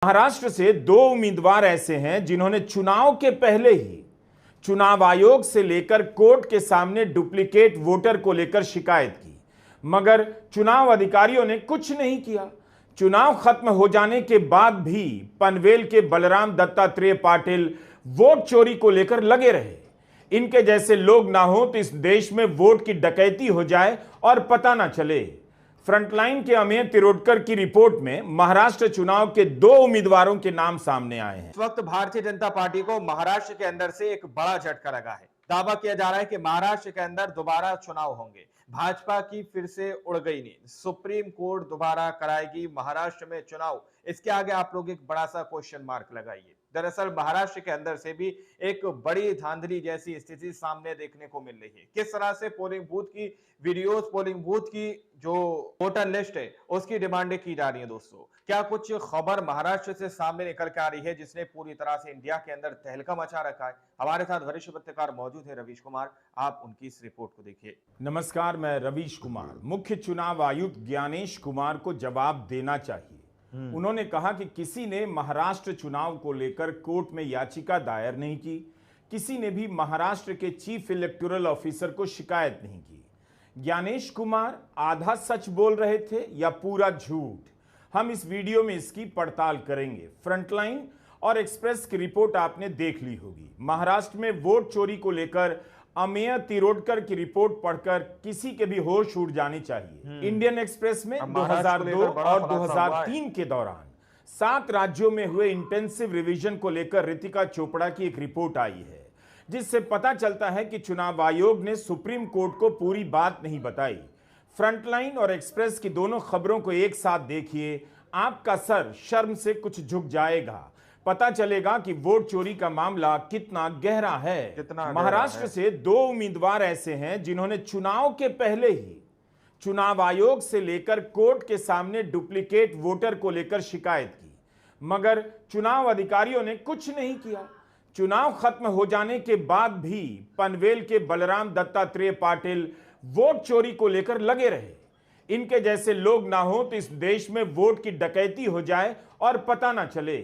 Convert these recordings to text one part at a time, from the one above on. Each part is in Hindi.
महाराष्ट्र से दो उम्मीदवार ऐसे हैं जिन्होंने चुनाव के पहले ही चुनाव आयोग से लेकर कोर्ट के सामने डुप्लीकेट वोटर को लेकर शिकायत की, मगर चुनाव अधिकारियों ने कुछ नहीं किया। चुनाव खत्म हो जाने के बाद भी पनवेल के बलराम दत्तात्रेय पाटिल वोट चोरी को लेकर लगे रहे। इनके जैसे लोग ना हो तो इस देश में वोट की डकैती हो जाए और पता ना चले। फ्रंटलाइन के अमेय तिरोडकर की रिपोर्ट में महाराष्ट्र चुनाव के दो उम्मीदवारों के नाम सामने आए हैं। इस वक्त भारतीय जनता पार्टी को महाराष्ट्र के अंदर से एक बड़ा झटका लगा है। दावा किया जा रहा है कि महाराष्ट्र के अंदर दोबारा चुनाव होंगे। भाजपा की फिर से उड़ गई नींद। सुप्रीम कोर्ट दोबारा कराएगी महाराष्ट्र में चुनाव। इसके आगे आप लोग एक बड़ा सा क्वेश्चन मार्क लगाइए। दरअसल महाराष्ट्र के अंदर से भी एक बड़ी धांधली जैसी स्थिति सामने देखने को मिल रही है। किस तरह से पोलिंग बूथ की वीडियोस, पोलिंग बूथ की जो वोटर लिस्ट है उसकी डिमांडें की जा रही है। दोस्तों, क्या कुछ खबर महाराष्ट्र से सामने निकल के आ रही है जिसने पूरी तरह से इंडिया के अंदर तहलका मचा रखा है? हमारे साथ वरिष्ठ पत्रकार मौजूद है रवीश कुमार, आप उनकी इस रिपोर्ट को देखिए। नमस्कार, मैं रवीश कुमार। मुख्य चुनाव आयुक्त ज्ञानेश कुमार को जवाब देना चाहिए। उन्होंने कहा कि किसी ने महाराष्ट्र चुनाव को लेकर कोर्ट में याचिका दायर नहीं की, किसी ने भी महाराष्ट्र के चीफ इलेक्टोरल ऑफिसर को शिकायत नहीं की। ज्ञानेश कुमार आधा सच बोल रहे थे या पूरा झूठ? हम इस वीडियो में इसकी पड़ताल करेंगे। फ्रंटलाइन और एक्सप्रेस की रिपोर्ट आपने देख ली होगी। महाराष्ट्र में वोट चोरी को लेकर अमेय तिरोडकर की रिपोर्ट पढ़कर किसी के भी होश उड़ जानी चाहिए। इंडियन एक्सप्रेस में 2002 और 2003 के दौरान 7 राज्यों में हुए इंटेंसिव रिवीजन को लेकर रितिका चोपड़ा की एक रिपोर्ट आई है, जिससे पता चलता है कि चुनाव आयोग ने सुप्रीम कोर्ट को पूरी बात नहीं बताई। फ्रंटलाइन और एक्सप्रेस की दोनों खबरों को एक साथ देखिए, आपका सर शर्म से कुछ झुक जाएगा। पता चलेगा कि वोट चोरी का मामला कितना गहरा है। महाराष्ट्र से दो उम्मीदवार ऐसे हैं जिन्होंने चुनाव के पहले ही चुनाव आयोग से लेकर कोर्ट के सामने डुप्लीकेट वोटर को लेकर शिकायत की, मगर चुनाव अधिकारियों ने कुछ नहीं किया। चुनाव खत्म हो जाने के बाद भी पनवेल के बलराम दत्तात्रेय पाटिल वोट चोरी को लेकर लगे रहे। इनके जैसे लोग ना हो तो इस देश में वोट की डकैती हो जाए और पता ना चले।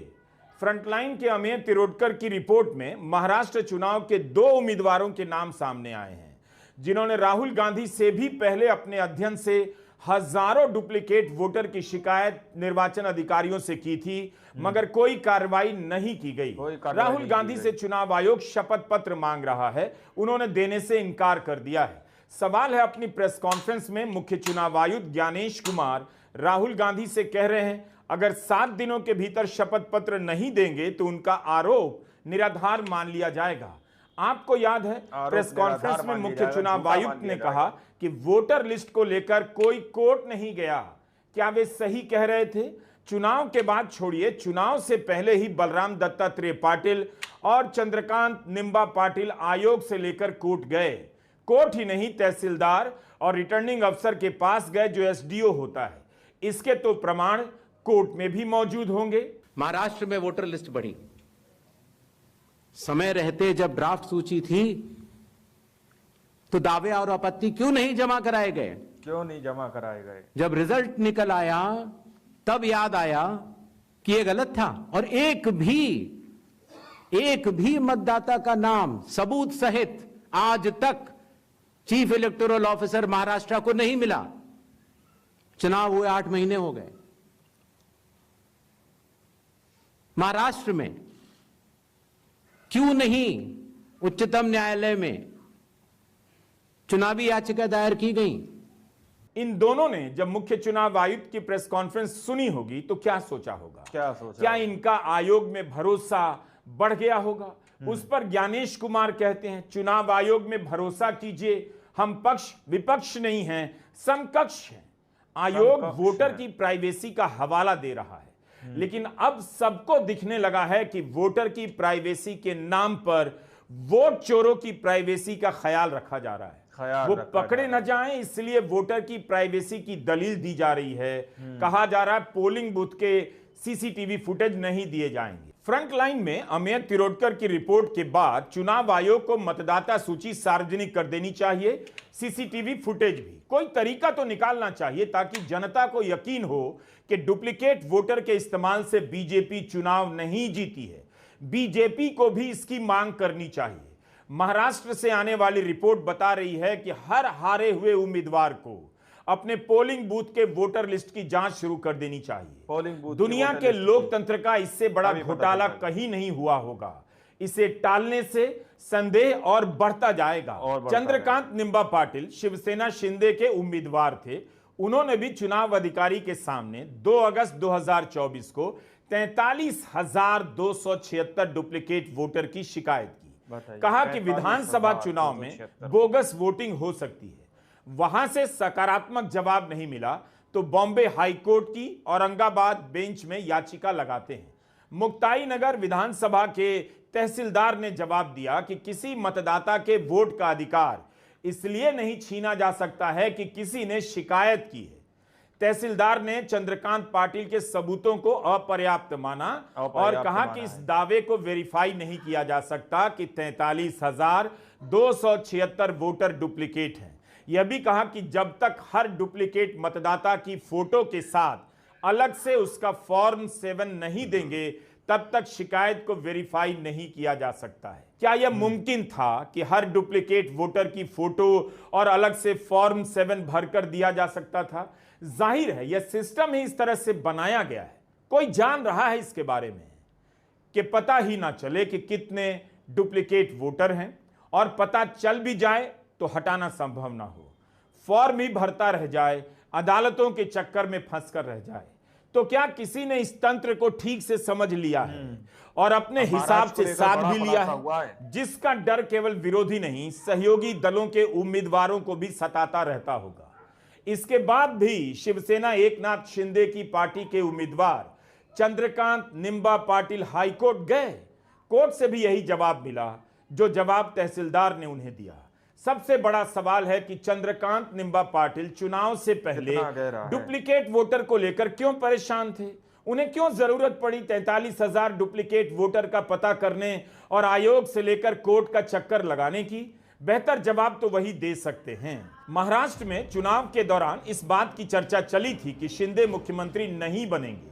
फ्रंटलाइन के अमेय तिरोडकर की रिपोर्ट में महाराष्ट्र चुनाव के दो उम्मीदवारों के नाम सामने आए हैं, जिन्होंने राहुल गांधी से भी पहले अपने अध्ययन से हजारों डुप्लीकेट वोटर की शिकायत निर्वाचन अधिकारियों से की थी, मगर कोई कार्रवाई नहीं की गई। राहुल गांधी से चुनाव आयोग शपथ पत्र मांग रहा है, उन्होंने देने से इनकार कर दिया है। सवाल है, अपनी प्रेस कॉन्फ्रेंस में मुख्य चुनाव आयुक्त ज्ञानेश कुमार राहुल गांधी से कह रहे हैं अगर 7 दिनों के भीतर शपथ पत्र नहीं देंगे तो उनका आरोप निराधार मान लिया जाएगा। आपको याद है, प्रेस कॉन्फ्रेंस में मुख्य चुनाव आयुक्त ने कहा कि वोटर लिस्ट को लेकर कोई कोर्ट नहीं गया। क्या वे सही कह रहे थे? चुनाव के बाद छोड़िए, चुनाव से पहले ही बलराम दत्तात्रेय पाटिल और चंद्रकांत निंबा पाटिल आयोग से लेकर कोर्ट गए। कोर्ट ही नहीं, तहसीलदार और रिटर्निंग अफसर के पास गए जो एसडीओ होता है। इसके तो प्रमाण कोर्ट में भी मौजूद होंगे। महाराष्ट्र में वोटर लिस्ट बढ़ी। समय रहते जब ड्राफ्ट सूची थी तो दावे और आपत्ति क्यों नहीं जमा कराए गए? क्यों नहीं जमा कराए गए? जब रिजल्ट निकल आया तब याद आया कि ये गलत था और एक भी मतदाता का नाम सबूत सहित आज तक चीफ इलेक्टोरल ऑफिसर महाराष्ट्र को नहीं मिला। चुनाव हुए 8 महीने हो गए। महाराष्ट्र में क्यों नहीं उच्चतम न्यायालय में चुनावी याचिका दायर की गई? इन दोनों ने जब मुख्य चुनाव आयुक्त की प्रेस कॉन्फ्रेंस सुनी होगी तो क्या सोचा होगा? क्या इनका आयोग में भरोसा बढ़ गया होगा? उस पर ज्ञानेश कुमार कहते हैं, चुनाव आयोग में भरोसा कीजिए, हम पक्ष विपक्ष नहीं हैं, समकक्ष हैं। आयोग वोटर की प्राइवेसी का हवाला दे रहा है, लेकिन अब सबको दिखने लगा है कि वोटर की प्राइवेसी के नाम पर वोट चोरों की प्राइवेसी का ख्याल रखा जा रहा है। वो पकड़े न जाएं, इसलिए वोटर की प्राइवेसी की दलील दी जा रही है। कहा जा रहा है पोलिंग बूथ के सीसीटीवी फुटेज नहीं दिए जाएंगे। फ्रंटलाइन में अमेय तिरोडकर की रिपोर्ट के बाद चुनाव आयोग को मतदाता सूची सार्वजनिक कर देनी चाहिए, सीसीटीवी फुटेज भी। कोई तरीका तो निकालना चाहिए ताकि जनता को यकीन हो कि डुप्लीकेट वोटर के इस्तेमाल से बीजेपी चुनाव नहीं जीती है। बीजेपी को भी इसकी मांग करनी चाहिए। महाराष्ट्र से आने वाली रिपोर्ट बता रही है कि हर हारे हुए उम्मीदवार को अपने पोलिंग बूथ के वोटर लिस्ट की जांच शुरू कर देनी चाहिए। पोलिंग बूथ दुनिया के लोकतंत्र का इससे बड़ा घोटाला कहीं नहीं हुआ होगा। इसे टालने से संदेह और बढ़ता जाएगा। चंद्रकांत निंबा पाटिल शिवसेना शिंदे के उम्मीदवार थे। उन्होंने भी चुनाव अधिकारी के सामने 2 अगस्त 2024 को 43,276 डुप्लीकेट वोटर की शिकायत की। कहा कि विधानसभा चुनाव में बोगस वोटिंग हो सकती है। वहां से सकारात्मक जवाब नहीं मिला तो बॉम्बे हाईकोर्ट की औरंगाबाद बेंच में याचिका लगाते हैं। मुक्ताई नगर विधानसभा के तहसीलदार ने जवाब दिया कि किसी मतदाता के वोट का अधिकार इसलिए नहीं छीना जा सकता है कि किसी ने शिकायत की है। तहसीलदार ने चंद्रकांत पाटिल के सबूतों को अपर्याप्त माना और कहा कि इस दावे को वेरीफाई नहीं किया जा सकता कि 43,276 वोटर डुप्लीकेट हैं। यह भी कहा कि जब तक हर डुप्लीकेट मतदाता की फोटो के साथ अलग से उसका फॉर्म 7 नहीं देंगे तब तक शिकायत को वेरीफाई नहीं किया जा सकता है। क्या यह मुमकिन था कि हर डुप्लीकेट वोटर की फोटो और अलग से फॉर्म 7 भरकर दिया जा सकता था? जाहिर है यह सिस्टम ही इस तरह से बनाया गया है। कोई जान रहा है इसके बारे में कि पता ही ना चले कि कितने डुप्लीकेट वोटर हैं, और पता चल भी जाए तो हटाना संभव ना हो, फॉर्म ही भरता रह जाए, अदालतों के चक्कर में फंसकर रह जाए। तो क्या किसी ने इस तंत्र को ठीक से समझ लिया है और अपने हिसाब से साथ भी लिया है, जिसका डर केवल विरोधी नहीं सहयोगी दलों के उम्मीदवारों को भी सताता रहता होगा। इसके बाद भी शिवसेना एकनाथ शिंदे की पार्टी के उम्मीदवार चंद्रकांत निंबा पाटिल हाईकोर्ट गए। कोर्ट से भी यही जवाब मिला जो जवाब तहसीलदार ने उन्हें दिया। सबसे बड़ा सवाल है कि चंद्रकांत निंबा पाटिल चुनाव से पहले डुप्लीकेट वोटर को लेकर क्यों परेशान थे? उन्हें क्यों जरूरत पड़ी 43,000 डुप्लीकेट वोटर का पता करने और आयोग से लेकर कोर्ट का चक्कर लगाने की? बेहतर जवाब तो वही दे सकते हैं। महाराष्ट्र में चुनाव के दौरान इस बात की चर्चा चली थी कि शिंदे मुख्यमंत्री नहीं बनेंगे।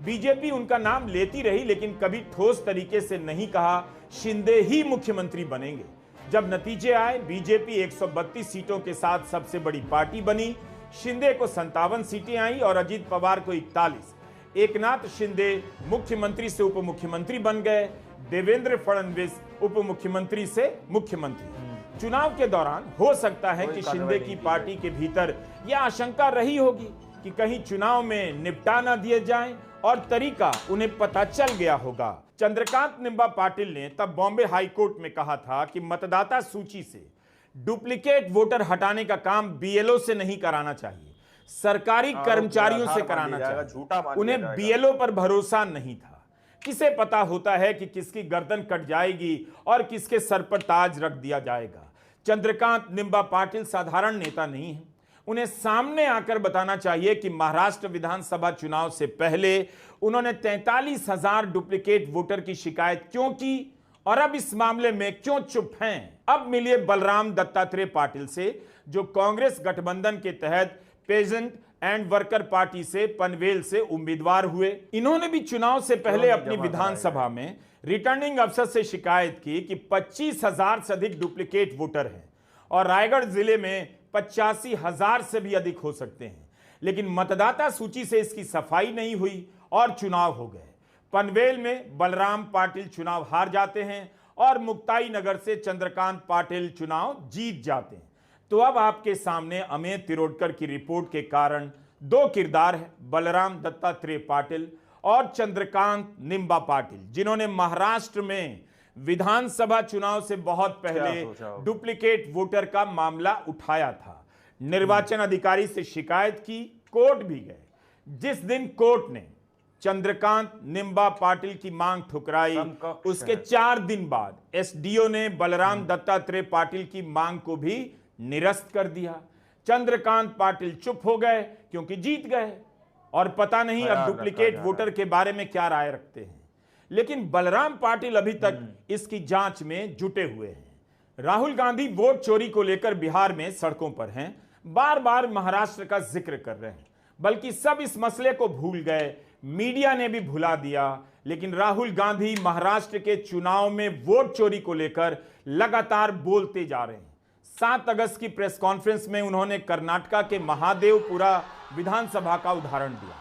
बीजेपी उनका नाम लेती रही लेकिन कभी ठोस तरीके से नहीं कहा शिंदे ही मुख्यमंत्री बनेंगे। जब नतीजे आए, बीजेपी 132 सीटों के साथ सबसे बड़ी पार्टी बनी। शिंदे को 57 सीटें आई और अजीत पवार को 41। एकनाथ शिंदे मुख्यमंत्री से उप मुख्यमंत्री बन गए। देवेंद्र फडणवीस उप मुख्यमंत्री से मुख्यमंत्री। चुनाव के दौरान हो सकता है कि शिंदे की पार्टी के भीतर यह आशंका रही होगी कि कहीं चुनाव में निपटा न दिए जाएं, और तरीका उन्हें पता चल गया होगा। चंद्रकांत निंबा पाटिल ने तब बॉम्बे हाईकोर्ट में कहा था कि मतदाता सूची से डुप्लीकेट वोटर हटाने का काम बीएलओ से नहीं कराना चाहिए, सरकारी कर्मचारियों से कराना चाहिए। उन्हें बीएलओ पर भरोसा नहीं था। किसे पता होता है कि किसकी गर्दन कट जाएगी और किसके सर पर ताज रख दिया जाएगा। चंद्रकांत निंबा पाटिल साधारण नेता नहीं है। उन्हें सामने आकर बताना चाहिए कि महाराष्ट्र विधानसभा चुनाव से पहले उन्होंने 43,000 डुप्लीकेट वोटर की शिकायत क्यों की और अब इस मामले में क्यों चुप हैं। अब मिलिए बलराम दत्तात्रेय पाटिल से, जो कांग्रेस गठबंधन के तहत पेजेंट एंड वर्कर पार्टी से पनवेल से उम्मीदवार हुए। इन्होंने भी चुनाव से पहले अपनी विधानसभा में रिटर्निंग अफसर से शिकायत की कि 25,000 से अधिक डुप्लीकेट वोटर हैं और रायगढ़ जिले में 85,000 से भी अधिक हो सकते हैं। लेकिन मतदाता सूची से इसकी सफाई नहीं हुई और चुनाव हो गए। पनवेल में बलराम पाटिल चुनाव हार जाते हैं और मुक्ताई नगर से चंद्रकांत पाटिल चुनाव जीत जाते हैं। तो अब आपके सामने अमेय तिरोडकर की रिपोर्ट के कारण दो किरदार हैं, बलराम दत्तात्रेय पाटिल और चंद्रकांत निंबा पाटिल, जिन्होंने महाराष्ट्र में विधानसभा चुनाव से बहुत पहले डुप्लीकेट वोटर का मामला उठाया था। निर्वाचन अधिकारी से शिकायत की, कोर्ट भी गए। जिस दिन कोर्ट ने चंद्रकांत निंबा पाटिल की मांग ठुकराई, उसके 4 दिन बाद एसडीओ ने बलराम दत्तात्रेय पाटिल की मांग को भी निरस्त कर दिया। चंद्रकांत पाटिल चुप हो गए क्योंकि जीत गए और पता नहीं अब डुप्लीकेट वोटर के बारे में क्या राय रखते हैं। लेकिन बलराम पाटिल अभी तक इसकी जांच में जुटे हुए हैं। राहुल गांधी वोट चोरी को लेकर बिहार में सड़कों पर हैं, बार बार महाराष्ट्र का जिक्र कर रहे हैं, बल्कि सब इस मसले को भूल गए, मीडिया ने भी भुला दिया। लेकिन राहुल गांधी महाराष्ट्र के चुनाव में वोट चोरी को लेकर लगातार बोलते जा रहे हैं। 7 अगस्त की प्रेस कॉन्फ्रेंस में उन्होंने कर्नाटका के महादेवपुरा विधानसभा का उदाहरण दिया,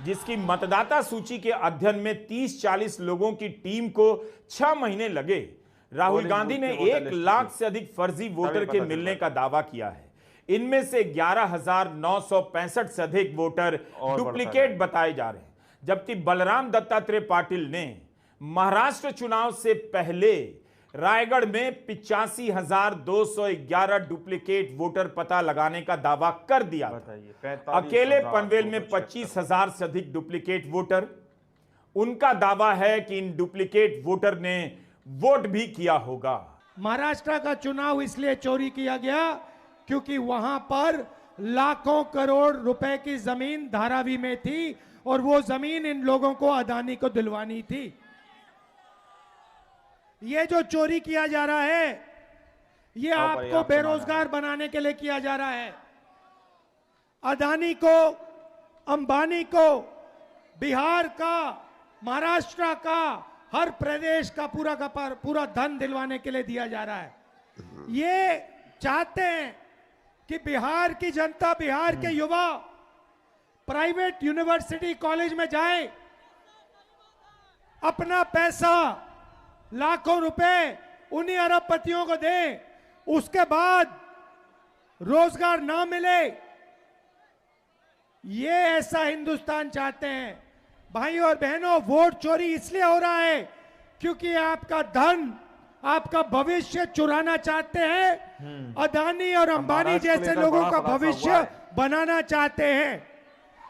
जिसकी मतदाता सूची के अध्ययन में 30-40 लोगों की टीम को 6 महीने लगे। राहुल गांधी ने 1 लाख से अधिक फर्जी वोटर के मिलने का दावा किया है। इनमें से 11,965 से अधिक वोटर डुप्लीकेट बताए जा रहे हैं, जबकि बलराम दत्तात्रेय पाटिल ने महाराष्ट्र चुनाव से पहले रायगढ़ में 85,211 डुप्लीकेट वोटर पता लगाने का दावा कर दिया था। अकेले पनवेल में 25,000 से अधिक डुप्लीकेट वोटर। उनका दावा है कि इन डुप्लीकेट वोटर ने वोट भी किया होगा। महाराष्ट्र का चुनाव इसलिए चोरी किया गया क्योंकि वहां पर लाखों करोड़ रुपए की जमीन धारावी में थी और वो जमीन इन लोगों को अदानी को दिलवानी थी। ये जो चोरी किया जा रहा है, ये आपको बेरोजगार बनाने के लिए किया जा रहा है। अदानी को, अंबानी को बिहार का, महाराष्ट्र का, हर प्रदेश का पूरा धन दिलवाने के लिए दिया जा रहा है। ये चाहते हैं कि बिहार की जनता, बिहार के युवा प्राइवेट यूनिवर्सिटी कॉलेज में जाए, अपना पैसा लाखों रुपए उन्हीं अरबपतियों को दे, उसके बाद रोजगार ना मिले। ये ऐसा हिंदुस्तान चाहते हैं। भाइयों और बहनों, वोट चोरी इसलिए हो रहा है क्योंकि आपका धन, आपका भविष्य चुराना चाहते हैं। अदानी और अंबानी जैसे लोगों का भविष्य बनाना चाहते हैं।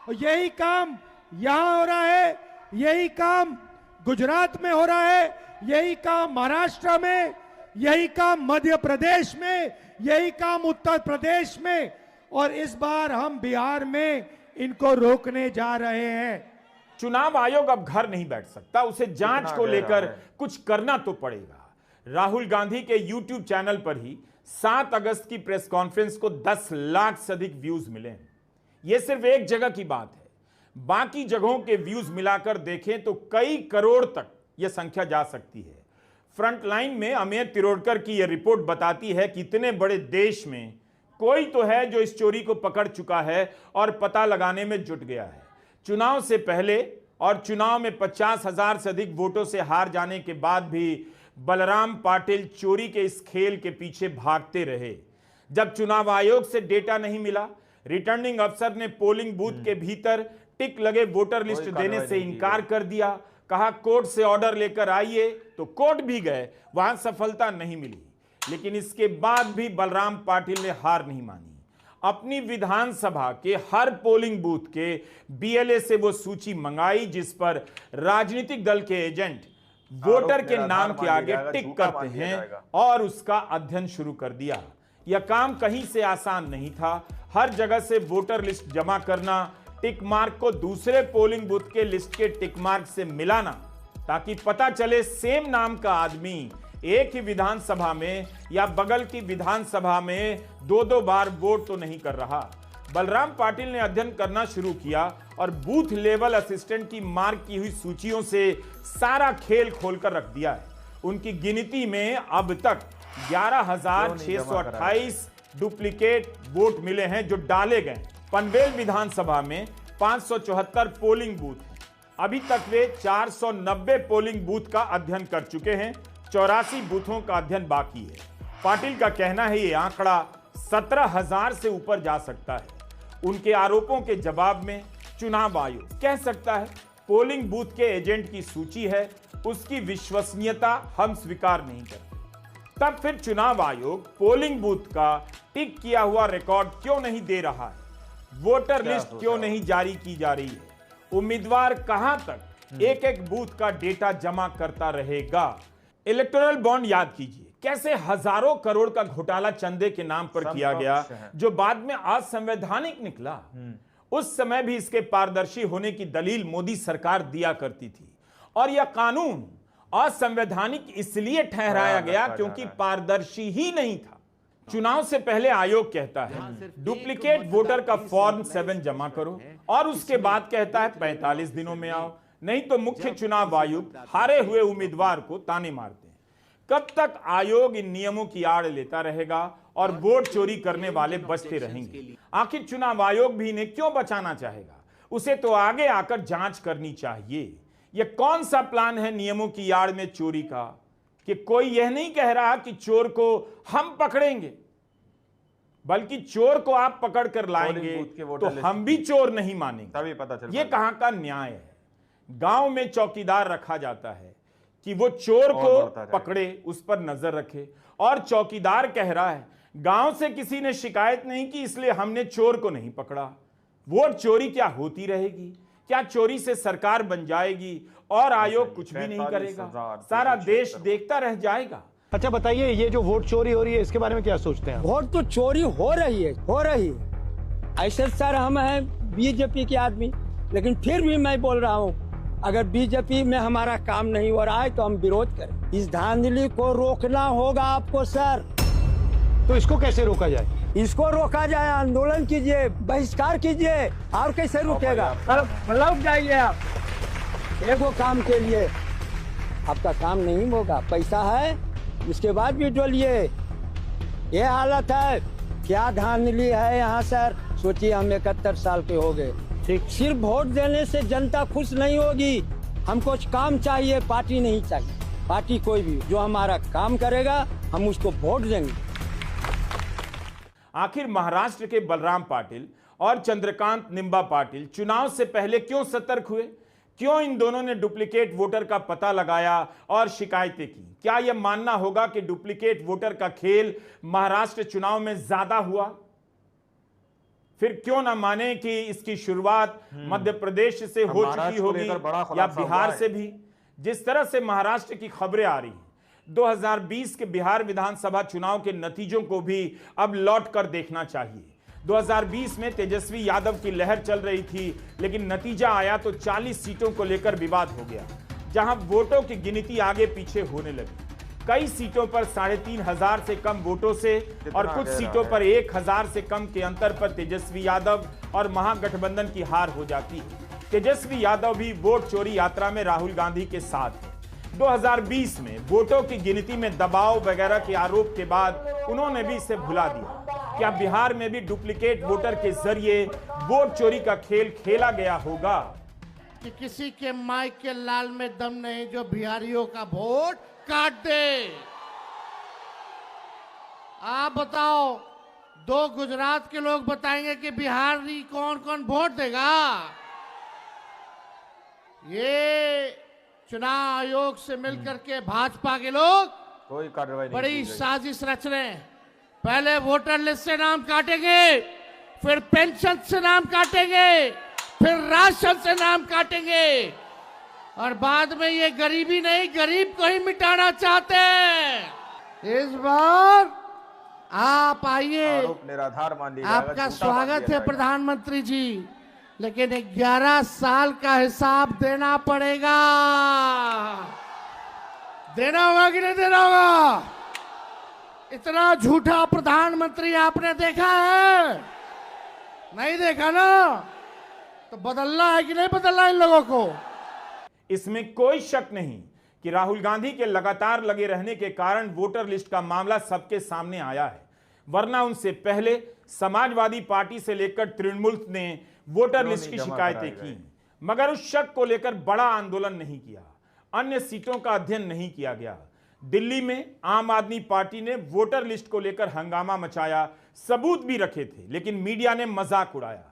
और यही काम यहां हो रहा है, यही काम गुजरात में हो रहा है, यही काम महाराष्ट्र में, यही काम मध्य प्रदेश में, यही काम उत्तर प्रदेश में, और इस बार हम बिहार में इनको रोकने जा रहे हैं। चुनाव आयोग अब घर नहीं बैठ सकता, उसे जांच को लेकर कुछ करना तो पड़ेगा। राहुल गांधी के YouTube चैनल पर ही 7 अगस्त की प्रेस कॉन्फ्रेंस को 10 लाख से अधिक व्यूज मिले हैं। यह सिर्फ एक जगह की बात है, बाकी जगहों के व्यूज मिलाकर देखें तो कई करोड़ तक यह संख्या जा सकती है। फ्रंटलाइन में अमेय तिरोडकर की यह रिपोर्ट बताती है कि इतने बड़े देश में कोई तो है जो इस चोरी को पकड़ चुका है और पता लगाने में जुट गया है। चुनाव से पहले और चुनाव में 50,000 से अधिक वोटों से हार जाने के बाद भी बलराम पाटिल चोरी के इस खेल के पीछे भागते रहे। जब चुनाव आयोग से डेटा नहीं मिला, रिटर्निंग अफसर ने पोलिंग बूथ के भीतर टिक लगे वोटर लिस्ट देने से इनकार कर दिया। कहा कोर्ट से ऑर्डर लेकर आइए, तो कोर्ट भी गए, वहां सफलता नहीं मिली। लेकिन इसके बाद भी बलराम पाटिल ने हार नहीं मानी। अपनी विधानसभा के हर पोलिंग बूथ के बीएलए से वो सूची मंगाई जिस पर राजनीतिक दल के एजेंट वोटर के नाम के आगे टिक करते हैं और उसका अध्ययन शुरू कर दिया। यह काम कहीं से आसान नहीं था। हर जगह से वोटर लिस्ट जमा करना, टिक मार्क को दूसरे पोलिंग बूथ के लिस्ट के टिक मार्क से मिलाना, ताकि पता चले सेम नाम का आदमी एक ही विधानसभा में या बगल की विधानसभा में 2-2 बार वोट तो नहीं कर रहा। बलराम पाटिल ने अध्ययन करना शुरू किया और बूथ लेवल असिस्टेंट की मार्क की हुई सूचियों से सारा खेल खोलकर रख दिया है। उनकी गिनती में अब तक 11,628 डुप्लीकेट वोट मिले हैं जो डाले गए। पनवेल विधानसभा में 574 पोलिंग बूथ हैं। अभी तक वे 490 पोलिंग बूथ का अध्ययन कर चुके हैं। 84 बूथों का अध्ययन बाकी है। पाटिल का कहना है ये आंकड़ा 17,000 से ऊपर जा सकता है। उनके आरोपों के जवाब में चुनाव आयोग कह सकता है पोलिंग बूथ के एजेंट की सूची है, उसकी विश्वसनीयता हम स्वीकार नहीं करते। तब फिर चुनाव आयोग पोलिंग बूथ का टिक किया हुआ रिकॉर्ड क्यों नहीं दे रहा है? वोटर लिस्ट क्यों नहीं जारी की जा रही है? उम्मीदवार कहां तक एक एक बूथ का डेटा जमा करता रहेगा? इलेक्टोरल बॉन्ड याद कीजिए, कैसे हजारों करोड़ का घोटाला चंदे के नाम पर किया गया, जो बाद में असंवैधानिक निकला। उस समय भी इसके पारदर्शी होने की दलील मोदी सरकार दिया करती थी और यह कानून असंवैधानिक इसलिए ठहराया गया क्योंकि पारदर्शी ही नहीं था। चुनाव से पहले आयोग कहता है डुप्लीकेट वोटर का फॉर्म 7 जमा करो और उसके बाद कहता है 45 दिनों में आओ, नहीं तो मुख्य चुनाव आयुक्त हारे हुए उम्मीदवार को ताने मारते हैं। कब तक आयोग इन नियमों की आड़ लेता रहेगा और वोट चोरी करने वाले बचते रहेंगे? आखिर चुनाव आयोग भी इन्हें क्यों बचाना चाहेगा? उसे तो आगे आकर जांच करनी चाहिए। यह कौन सा प्लान है नियमों की आड़ में चोरी का कि कोई यह नहीं कह रहा कि चोर को हम पकड़ेंगे, बल्कि चोर को आप पकड़ कर लाएंगे तो हम भी चोर नहीं मानेंगे। तभी पता चल यह कहां का न्याय है? गांव में चौकीदार रखा जाता है कि वो चोर को पकड़े, उस पर नजर रखे, और चौकीदार कह रहा है गांव से किसी ने शिकायत नहीं की इसलिए हमने चोर को नहीं पकड़ा। वोट चोरी क्या होती रहेगी? क्या चोरी से सरकार बन जाएगी और आयोग कुछ भी नहीं करेगा? सारा देश देखता रह जाएगा। अच्छा बताइए, ये जो वोट चोरी हो रही है इसके बारे में क्या सोचते हैं? वोट तो चोरी हो रही है। ऐसे सर हम हैं बीजेपी के आदमी, लेकिन फिर भी मैं बोल रहा हूँ अगर बीजेपी में हमारा काम नहीं हो रहा है तो हम विरोध करें। इस धांधली को रोकना होगा आपको सर। तो इसको कैसे रोका जाए? इसको रोका जाए, आंदोलन कीजिए, बहिष्कार कीजिए। और कैसे रुकेगा? लौट जाइए आप एगो काम के लिए, आपका काम नहीं होगा। पैसा है उसके बाद भी डोलिए। ये हालत है, क्या धांधली है यहाँ सर। सोचिए हम 71 साल के हो गए। ठीक, सिर्फ वोट देने से जनता खुश नहीं होगी। हमको काम चाहिए, पार्टी नहीं चाहिए। पार्टी कोई भी जो हमारा काम करेगा हम उसको वोट देंगे। आखिर महाराष्ट्र के बलराम पाटिल और चंद्रकांत निंबा पाटिल चुनाव से पहले क्यों सतर्क हुए? क्यों इन दोनों ने डुप्लीकेट वोटर का पता लगाया और शिकायतें की? क्या यह मानना होगा कि डुप्लीकेट वोटर का खेल महाराष्ट्र चुनाव में ज्यादा हुआ? फिर क्यों ना माने कि इसकी शुरुआत मध्य प्रदेश से हो चुकी होगी या बिहार से भी? जिस तरह से महाराष्ट्र की खबरें आ रही हैं, 2020 के बिहार विधानसभा चुनाव के नतीजों को भी अब लौट कर देखना चाहिए। 2020 में तेजस्वी यादव की लहर चल रही थी, लेकिन नतीजा आया तो 40 सीटों को लेकर विवाद हो गया, जहां वोटों की गिनती आगे पीछे होने लगी। कई सीटों पर 3,500 से कम वोटों से और कुछ सीटों पर 1,000 से कम के अंतर पर तेजस्वी यादव और महागठबंधन की हार हो जाती है। तेजस्वी यादव भी वोट चोरी यात्रा में राहुल गांधी के साथ है। 2020 में वोटों की गिनती में दबाव वगैरह के आरोप के बाद उन्होंने भी इसे भुला दिया। क्या बिहार में भी डुप्लीकेट वोटर के जरिए वोट चोरी का खेल खेला गया होगा? कि किसी के माइक के लाल में दम नहीं जो बिहारियों का वोट काट दे। आप बताओ, 2 गुजरात के लोग बताएंगे कि बिहारी कौन कौन वोट देगा? ये चुनाव आयोग से मिलकर के भाजपा के लोग कोई कार्रवाई नहीं बड़ी साजिश रच रहे हैं। पहले वोटर लिस्ट से नाम काटेंगे, फिर पेंशन से नाम काटेंगे, फिर राशन से नाम काटेंगे, और बाद में ये गरीबी नहीं, गरीब को ही मिटाना चाहते हैं। इस बार आप आइए, निराधार मान लिया, आपका स्वागत है प्रधानमंत्री जी, लेकिन 11 साल का हिसाब देना पड़ेगा। देना होगा कि नहीं देना होगा? इतना झूठा प्रधानमंत्री आपने देखा है? नहीं देखा ना? तो बदलना है कि नहीं बदलना इन लोगों को? इसमें कोई शक नहीं कि राहुल गांधी के लगातार लगे रहने के कारण वोटर लिस्ट का मामला सबके सामने आया है, वरना उनसे पहले समाजवादी पार्टी से लेकर तृणमूल ने वोटर लिस्ट की शिकायतें की, मगर उस शक को लेकर बड़ा आंदोलन नहीं किया। अन्य सीटों का अध्ययन नहीं किया गया। दिल्ली में आम आदमी पार्टी ने वोटर लिस्ट को लेकर हंगामा मचाया, सबूत भी रखे थे, लेकिन मीडिया ने मजाक उड़ाया।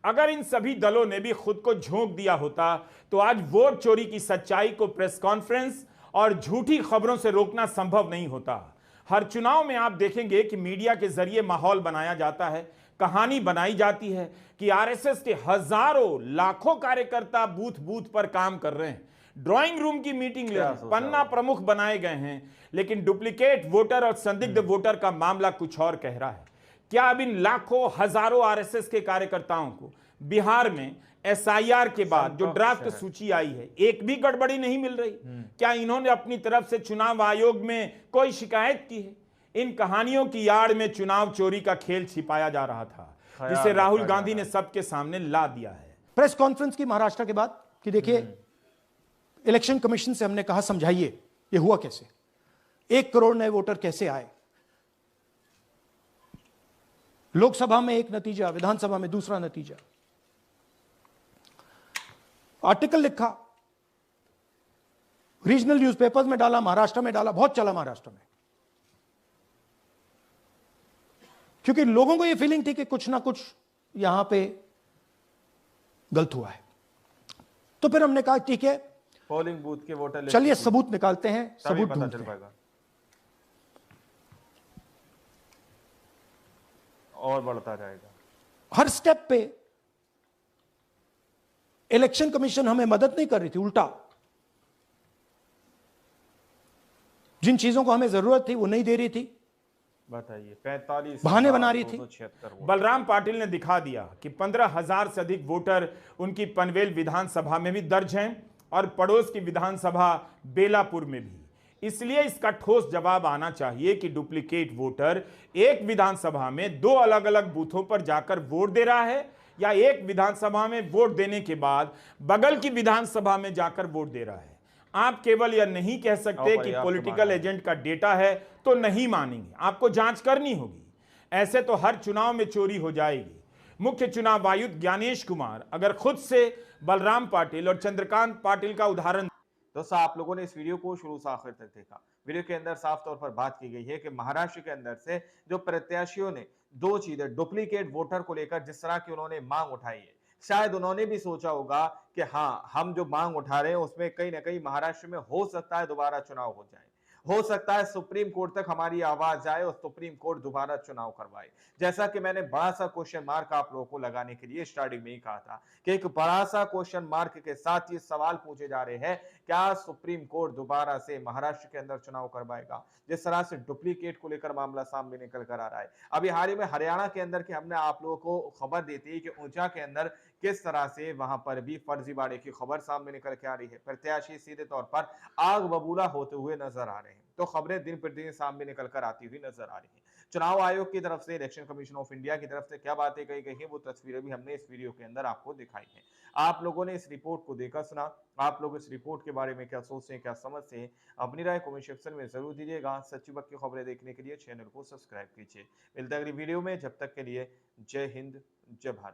अगर इन सभी दलों ने भी खुद को झोंक दिया होता तो आज वोट चोरी की सच्चाई को प्रेस कॉन्फ्रेंस और झूठी खबरों से रोकना संभव नहीं होता। हर चुनाव में आप देखेंगे कि मीडिया के जरिए माहौल बनाया जाता है, कहानी बनाई जाती है कि आरएसएस के हजारों लाखों कार्यकर्ता बूथ बूथ पर काम कर रहे हैं, ड्राइंग रूम की मीटिंग ले, पन्ना प्रमुख बनाए गए हैं, लेकिन डुप्लीकेट वोटर और संदिग्ध वोटर का मामला कुछ और कह रहा है। क्या अब इन लाखों हजारों आरएसएस के कार्यकर्ताओं को बिहार में एसआईआर के बाद जो संपक्ष ड्राफ्ट है। सूची आई है, एक भी गड़बड़ी नहीं मिल रही। क्या इन्होंने अपनी तरफ से चुनाव आयोग में कोई शिकायत की है? इन कहानियों की आड़ में चुनाव चोरी का खेल छिपाया जा रहा था, जिसे राहुल गांधी ने सबके सामने ला दिया है। प्रेस कॉन्फ्रेंस की महाराष्ट्र के बाद कि देखिए इलेक्शन कमीशन से हमने कहा समझाइए ये हुआ कैसे, 1 करोड़ नए वोटर कैसे आए, लोकसभा में एक नतीजा, विधानसभा में दूसरा नतीजा। आर्टिकल लिखा, रीजनल न्यूज़पेपर्स में डाला, महाराष्ट्र में डाला, बहुत चला महाराष्ट्र में, क्योंकि लोगों को यह फीलिंग थी कि कुछ ना कुछ यहां पे गलत हुआ है। तो फिर हमने कहा ठीक है, पोलिंग बूथ के वोटर लिस्ट चलिए सबूत निकालते हैं, तभी सबूत पता ढूंढते चल हैं। पाएगा और बढ़ता जाएगा। हर स्टेप पे इलेक्शन कमीशन हमें मदद नहीं कर रही थी, उल्टा जिन चीजों को हमें जरूरत थी वो नहीं दे रही थी, बताइए 45 बहाने बना रही थी। 276 वोट। बलराम पाटिल ने दिखा दिया कि 15,000 से अधिक वोटर उनकी पनवेल विधानसभा में भी दर्ज हैं और पड़ोस की विधानसभा बेलापुर में भी। इसलिए इसका ठोस जवाब आना चाहिए कि डुप्लीकेट वोटर एक विधानसभा में 2 अलग अलग बूथों पर जाकर वोट दे रहा है, या एक विधानसभा में वोट देने के बाद बगल की विधानसभा में जाकर वोट दे रहा है। आप केवल यह नहीं कह सकते कि पॉलिटिकल एजेंट का डेटा है तो नहीं मानेंगे, आपको जांच करनी होगी। ऐसे तो हर चुनाव में चोरी हो जाएगी। मुख्य चुनाव आयुक्त ज्ञानेश कुमार अगर खुद से बलराम पाटिल और चंद्रकांत पाटिल का उदाहरण। दोस्तों, आप लोगों ने इस वीडियो को शुरू से आखिर तक देखा। वीडियो के अंदर साफ तौर पर बात की गई है कि महाराष्ट्र के अंदर से जो प्रत्याशियों ने 2 चीजें, डुप्लीकेट वोटर को लेकर जिस तरह की उन्होंने मांग उठाई है, शायद उन्होंने भी सोचा होगा कि हाँ, हम जो मांग उठा रहे हैं उसमें कहीं ना कहीं महाराष्ट्र में हो सकता है दोबारा चुनाव हो जाए, हो सकता है सुप्रीम कोर्ट तक हमारी आवाज जाए और सुप्रीम कोर्ट दोबारा चुनाव करवाए। जैसा कि मैंने बड़ा सा क्वेश्चन मार्क आप लोगों को लगाने के लिए स्टार्टिंग में ही कहा था कि एक बड़ा सा क्वेश्चन मार्क के साथ ये सवाल पूछे जा रहे हैं, क्या सुप्रीम कोर्ट दोबारा से महाराष्ट्र के अंदर चुनाव करवाएगा? जिस तरह से डुप्लीकेट को लेकर मामला सामने निकल कर आ रहा है। अभी हाल ही में हरियाणा के अंदर की हमने आप लोगों को खबर दी थी कि ऊंचा के अंदर किस तरह से वहां पर भी फर्जीवाड़े की खबर सामने निकल के आ रही है। प्रत्याशी सीधे तौर पर आग बबूला होते हुए नजर आ रहे हैं। तो खबरें दिन प्रतिदिन सामने निकल कर आती हुई नजर आ रही है। चुनाव आयोग की तरफ से, इलेक्शन कमीशन ऑफ इंडिया की तरफ से क्या बातें कही गई हैं, वो तस्वीरें भी हमने इस वीडियो के अंदर आपको दिखाई हैं। आप लोगों ने इस रिपोर्ट को देखा, सुना, आप लोग इस रिपोर्ट के बारे में क्या सोचते हैं, क्या समझते हैं, अपनी राय कमेंट सेक्शन में जरूर दीजिएगा। सच्ची बात की खबरें देखने के लिए चैनल को सब्सक्राइब कीजिए। मिलते हैं अगली वीडियो में, जब तक के लिए जय हिंद, जय भारत।